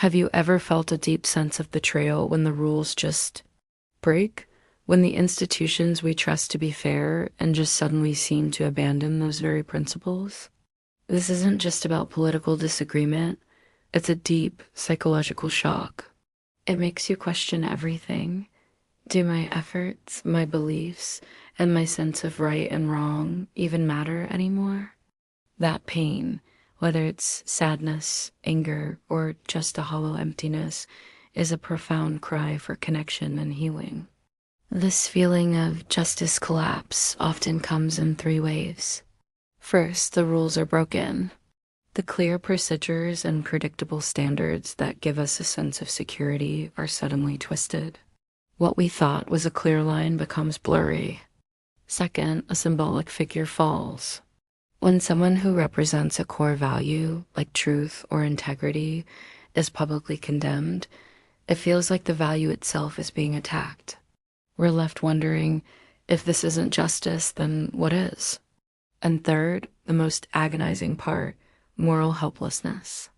Have you ever felt a deep sense of betrayal when the rules just break? When the institutions we trust to be fair and just suddenly seem to abandon those very principles? This isn't just about political disagreement, it's a deep psychological shock. It makes you question everything. Do my efforts, my beliefs, and my sense of right and wrong even matter anymore? That pain, whether it's sadness, anger, or just a hollow emptiness, is a profound cry for connection and healing. This feeling of justice collapse often comes in three waves. First, the rules are broken. The clear procedures and predictable standards that give us a sense of security are suddenly twisted. What we thought was a clear line becomes blurry. Second, a symbolic figure falls. When someone who represents a core value, like truth or integrity, is publicly condemned, it feels like the value itself is being attacked. We're left wondering, if this isn't justice, then what is? And third, the most agonizing part, moral helplessness.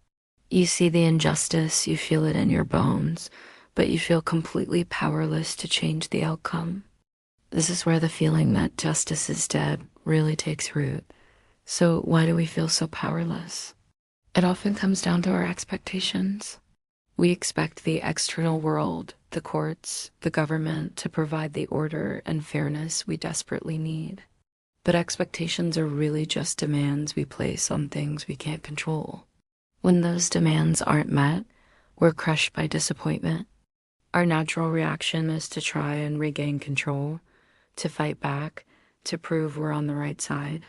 You see the injustice, you feel it in your bones, but you feel completely powerless to change the outcome. This is where the feeling that justice is dead really takes root. So why do we feel so powerless? It often comes down to our expectations. We expect the external world, the courts, the government, to provide the order and fairness we desperately need. But expectations are really just demands we place on things we can't control. When those demands aren't met, we're crushed by disappointment. Our natural reaction is to try and regain control, to fight back, to prove we're on the right side.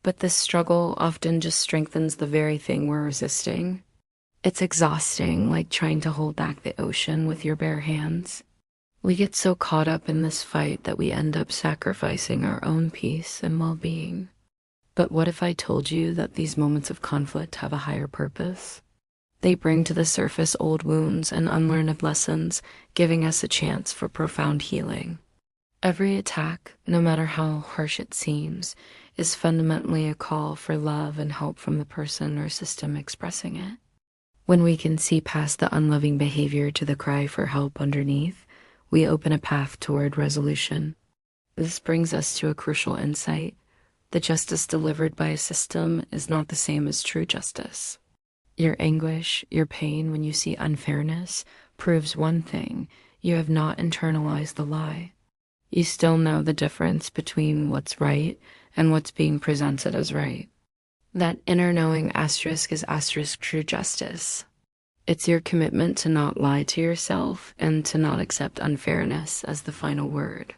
But this struggle often just strengthens the very thing we're resisting. It's exhausting, like trying to hold back the ocean with your bare hands. We get so caught up in this fight that we end up sacrificing our own peace and well-being. But what if I told you that these moments of conflict have a higher purpose? They bring to the surface old wounds and unlearned lessons, giving us a chance for profound healing. Every attack, no matter how harsh it seems, is fundamentally a call for love and help from the person or system expressing it. When we can see past the unloving behavior to the cry for help underneath, we open a path toward resolution. This brings us to a crucial insight. The justice delivered by a system is not the same as true justice. Your anguish, your pain when you see unfairness, proves one thing: you have not internalized the lie. You still know the difference between what's right and what's being presented as right. That inner knowing asterisk is asterisk true justice. It's your commitment to not lie to yourself and to not accept unfairness as the final word.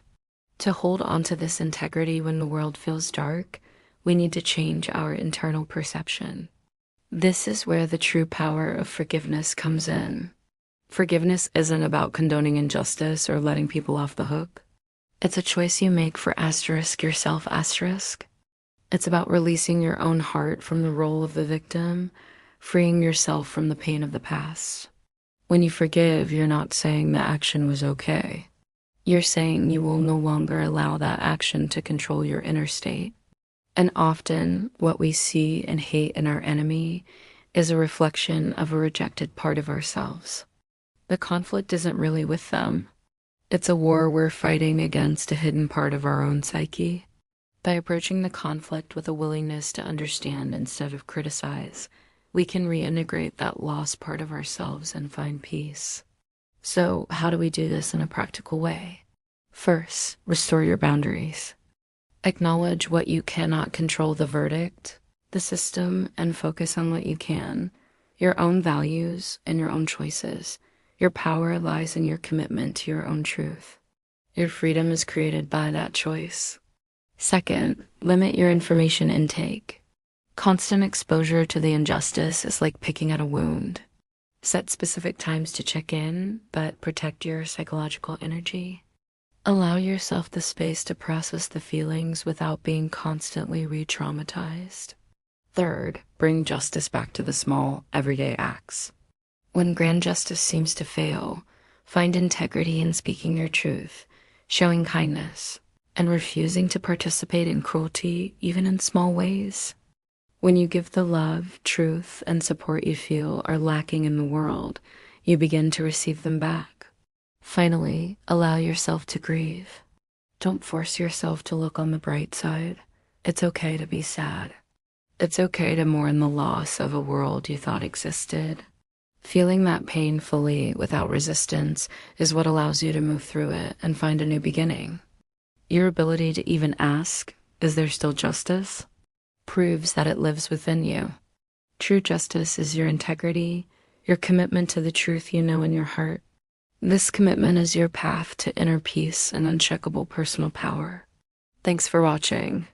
To hold on to this integrity when the world feels dark, we need to change our internal perception. This is where the true power of forgiveness comes in. Forgiveness isn't about condoning injustice or letting people off the hook. It's a choice you make for asterisk yourself asterisk. It's about releasing your own heart from the role of the victim, freeing yourself from the pain of the past. When you forgive, you're not saying the action was okay. You're saying you will no longer allow that action to control your inner state. And often, what we see and hate in our enemy is a reflection of a rejected part of ourselves. The conflict isn't really with them. It's a war we're fighting against a hidden part of our own psyche. By approaching the conflict with a willingness to understand instead of criticize, we can reintegrate that lost part of ourselves and find peace. So, how do we do this in a practical way? First, restore your boundaries. Acknowledge what you cannot control: the verdict, the system, and focus on what you can, your own values and your own choices. Your power lies in your commitment to your own truth. Your freedom is created by that choice. Second, limit your information intake. Constant exposure to the injustice is like picking at a wound. Set specific times to check in, but protect your psychological energy. Allow yourself the space to process the feelings without being constantly re-traumatized. Third, bring justice back to the small, everyday acts. When grand justice seems to fail, find integrity in speaking your truth, showing kindness, and refusing to participate in cruelty even in small ways. When you give the love, truth, and support you feel are lacking in the world, you begin to receive them back. Finally, allow yourself to grieve. Don't force yourself to look on the bright side. It's okay to be sad. It's okay to mourn the loss of a world you thought existed. Feeling that pain fully without resistance is what allows you to move through it and find a new beginning. Your ability to even ask, "Is there still justice?" proves that it lives within you. True justice is your integrity, your commitment to the truth you know in your heart. This commitment is your path to inner peace and unshakable personal power. Thanks for watching.